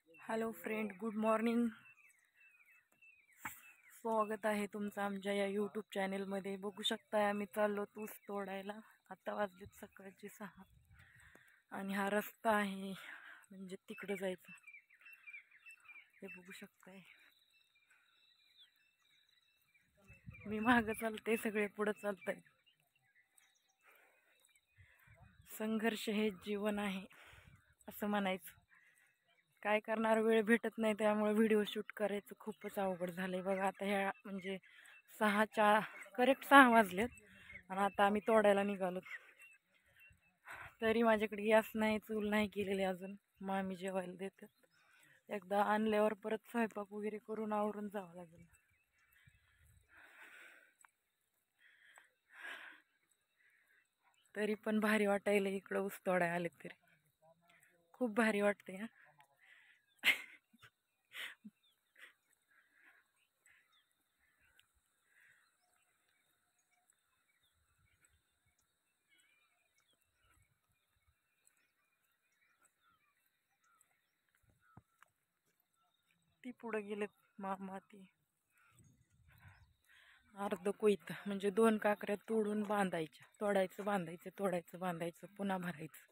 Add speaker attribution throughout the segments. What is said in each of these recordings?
Speaker 1: Hello friend, good morning. स्वागत आहे तुमचं आमच्या या यूट्यूब चॅनेलमध्ये. बघू शकताय आम्ही चाललो ऊस तोडायला. आता वाजलेत सकाळचे 6 आणि हा रस्ता आहे म्हणजे तिकडं जायचं. हे बघू शकताय, मी मागं चालते, सगळे पुढं चालताय. संघर्ष हे जीवन आहे असं म्हणायचं. काय करणार, वेळ भेटत नाही, त्यामुळे व्हिडिओ शूट करायचं खूपच अवघड झालंय. बघा आता ह्या म्हणजे 6:04 करेक्ट 6 वाजलेत आणि आता आम्ही तोडायला निघालो. तरी माझ्याकडे गॅस नाही, चूल नाही केलेली अजून. मामी जेवायला देतात. एकदा आणल्यावर परत स्वयंपाक वगैरे करून आवरून जावं लागेल. तरी पण भारी वाटायला इकडं ऊस तोडाय आले तरी खूप भारी वाटते हा. ती पुढे गेलेत मामा. ती अर्ध कोयत म्हणजे 2 काकऱ्या तोडून बांधायच्या, तोडायचं बांधायचं, तोडायचं बांधायचं, पुन्हा भरायचं.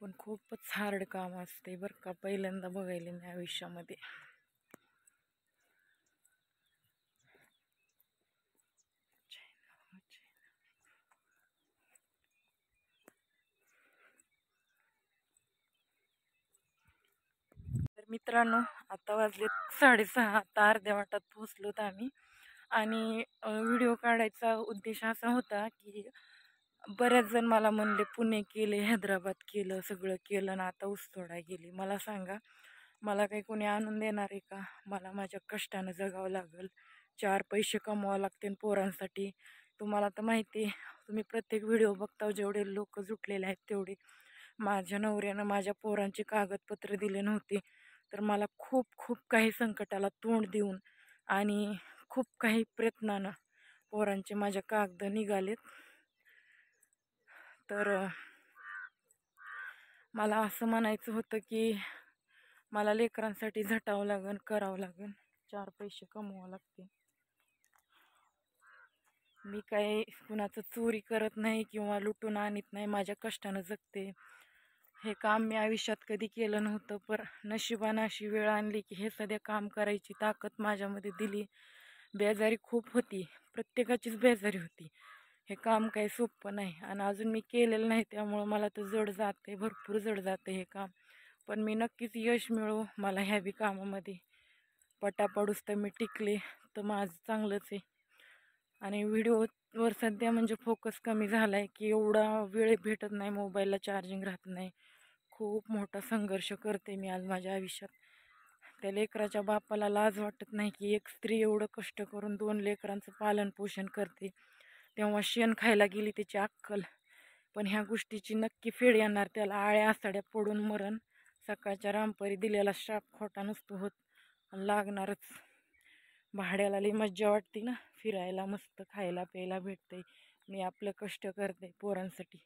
Speaker 1: पण खूपच हार्ड काम असते बरं का, पहिल्यांदा बघायला मी आयुष्यामध्ये. तर मित्रांनो, आता वाजले 6:30. आता अर्ध्या वाटात पोहोचलोत आम्ही. आणि व्हिडिओ काढायचा उद्देश असा होता की बऱ्याच जण मला म्हणले पुणे केले, हैदराबाद केलं, सगळं केलं ना आता ऊस तोडाय गेली. मला सांगा, मला काही कोणी आणून देणार आहे का? मला माझ्या कष्टानं जगावं लागेल, 4 पैसे कमवावं लागतील पोरांसाठी. तुम्हाला तर माहिती आहे, तुम्ही प्रत्येक व्हिडिओ बघता, जेवढे लोक जुटलेले आहेत तेवढे. माझ्या नवऱ्यानं माझ्या पोरांचे कागदपत्र दिले नव्हते, तर मला खूप खूप काही संकटाला तोंड देऊन आणि खूप काही प्रयत्नानं पोरांचे माझ्या कागद निघालेत. तर मला असं म्हणायचं होतं की मला लेकरांसाठी झटावं लागेल, करावं लागेल, 4 पैसे कमवावं लागते. मी काही कुणाचं चोरी करत नाही किंवा लुटून आणत नाही, माझ्या कष्टानं जगते. हे काम मी आयुष्यात कधी केलं नव्हतं, पण नशिबानं अशी वेळ आणली की हे सध्या काम करायची ताकद माझ्यामध्ये दिली. बेजारी खूप होती, प्रत्येकाचीच बेजारी होती. हे काम काही सोपं नाही आणि अजून मी केलेलं नाही, त्यामुळं मला तर जड जाते, भरपूर जड जाते हे काम. पण मी नक्कीच यश मिळवू मला ह्या बी कामामध्ये. पटापडूस तर मी टिकले तर माझं चांगलंच आहे. आणि व्हिडिओवर सध्या म्हणजे फोकस कमी झाला आहे की एवढा वेळ भेटत नाही, मोबाईलला चार्जिंग राहत नाही. खूप मोठा संघर्ष करते मी आज माझ्या आयुष्यात. त्या लेकराच्या बापाला लाज वाटत नाही की एक स्त्री एवढं कष्ट करून 2 लेकरांचं पालन पोषण करते. तेव्हा शेण खायला गेली त्याची अक्कल. पण ह्या गोष्टीची नक्की फेड येणार, त्याला आळ्या आसाड्या पडून मरण. सकाळच्या रामपरी दिलेला श्राप खोटा नसतो होत, लागणारच. भाड्याला लई मज्जा वाटते ना, फिरायला, मस्त खायला प्यायला भेटते. मी आपलं कष्ट करते पोरांसाठी.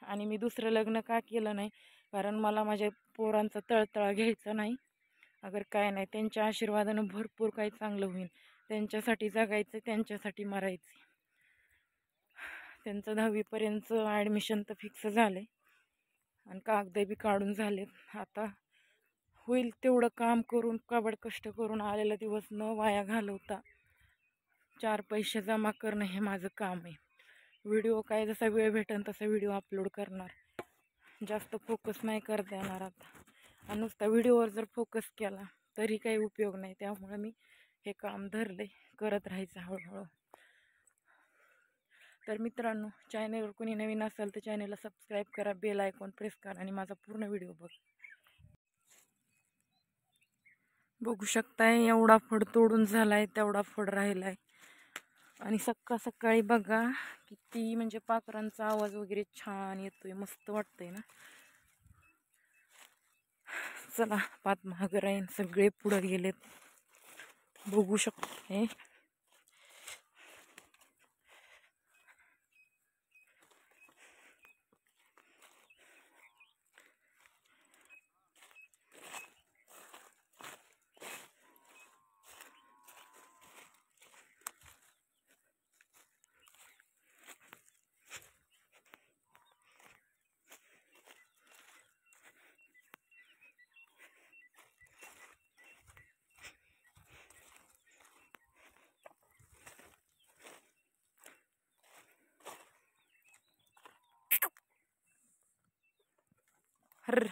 Speaker 1: आणि मी दुसरं लग्न का केलं नाही, कारण मला माझ्या पोरांचा तळतळा घ्यायचा नाही. अगर काय नाही, त्यांच्या आशीर्वादानं भरपूर काही चांगलं होईल. त्यांच्यासाठी जगायचं, त्यांच्यासाठी मरायचं. त्यांचं 10वीपर्यंत ॲडमिशन तर फिक्स झाले आणि कागद बी काढून झालेत. आता होईल तेवढं काम करून, काबड कष्ट करून आलेला दिवस न वाया घालवता 4 पैसे जमा करणं हे माझं काम आहे. व्हिडिओ काय जसा वेळ भेटेल तसा व्हिडिओ अपलोड करणार, जास्त फोकस नाही करता येणार आता. आणि नुसता व्हिडिओवर जर फोकस केला तरी काही उपयोग नाही, त्यामुळे मी हे काम धरले, करत राहायचं हळूहळू. तर मित्रांनो, चॅनलवर कोणी नवीन असेल तर चॅनलला सबस्क्राईब करा, बेल आयकॉन प्रेस करा आणि माझा पूर्ण व्हिडिओ बघू शकताय. एवढा फड तोडून झालाय, तेवढा फड राहिलाय. आणि सकाळी बघा किती म्हणजे पाखरांचा आवाज वगैरे छान येतोय, मस्त वाटतंय ना. चला, पाठमागं राहीन, सगळे पुढे गेलेत, बघू शकते. हर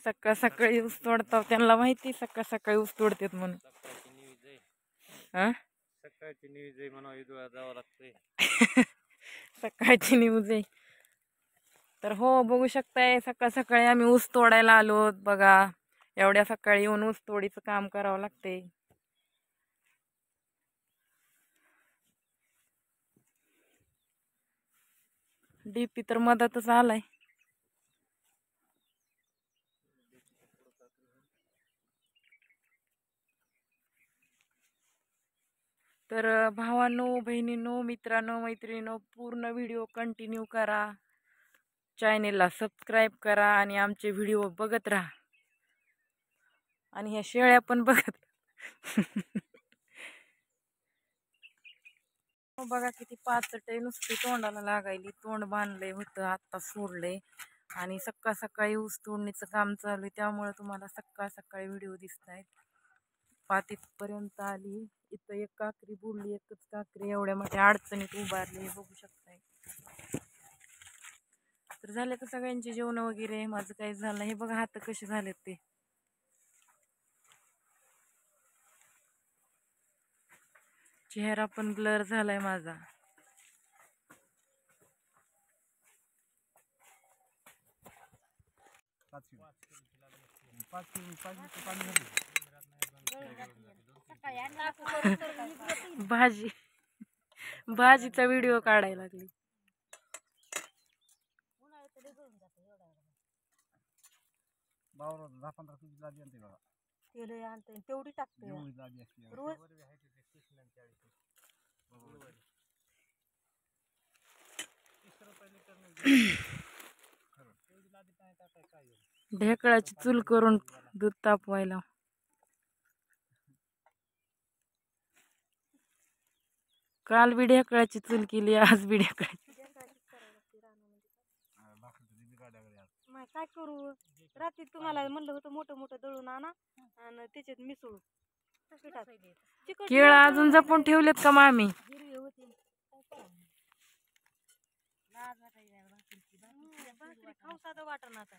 Speaker 1: सकाळ सकाळी ऊस तोडतात, त्यांना माहिती सकाळ सकाळी ऊस तोडतात म्हणून.
Speaker 2: सकाळची न्यूज आहे म्हणा, इथं जावं लागतंय.
Speaker 1: सकाळची न्यूज आहे. तर हो, बघू शकताय सकाळ सकाळी आम्ही ऊस तोडायला आलो बघा. एवढ्या सकाळी येऊन ऊस तोडीचं काम करावं लागते. डीपी तर मधातच आलाय. तर भावांनो, बहिणींनो, मित्रांनो, मैत्रिणींनो, पूर्ण व्हिडिओ कंटिन्यू करा. चॅनेलला सबस्क्राईब करा आणि आमचे व्हिडिओ बघत राहा. आणि ह्या शेळ्या पण बघत बघा किती पाचट नुसती तोंडाला लागायली. तोंड बांधलंय होतं, आत्ता सोडलंय. आणि सकाळ सकाळी ऊस तोडणीचं काम चालू आहे, त्यामुळे तुम्हाला सकाळ सकाळी व्हिडिओ दिसत आहेत. पातीपर्यंत आली. इथं एक काकरी बुडली, एकच काकरी एवढ्या मोठ्या अडचणीत उभारली, बघू शकताय. तर झाले तर सगळ्यांचे जेवण वगैरे, माझं काही झालं. हे बघा हात कसे झालेत ते. चेहरा पण ब्लर झालाय माझा. भाजीचा व्हिडिओ काढायला लागली. तेवढी टाकते रोज. ढेकळाची चूल करून दूध तापवायला. काल बी ढेकळाची चूल केली, आज बी ढेकळाची. काय करू, रात्री तुम्हाला म्हणलं होतं मोठं मोठं दळून आणा आणि त्याच्यात मिसळू. केळ अजून जपून ठेवलेत का मामी? खाऊ साधं वाटण आता.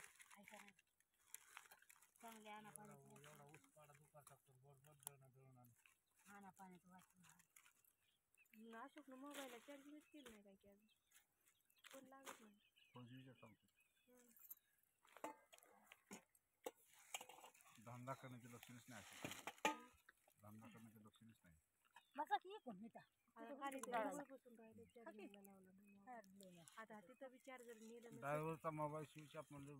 Speaker 1: अशोक मोबाईलला चार्जिंग केलं नाही काय की अजून फोन लागत नाही. धंदा करण्याचे लक्षणच नाही. धंदा करण्याचे लक्षणच नाही. आता तिथं विचार जर ड्रायव्हरचा मोबाईल स्विच ऑफ म्हणजे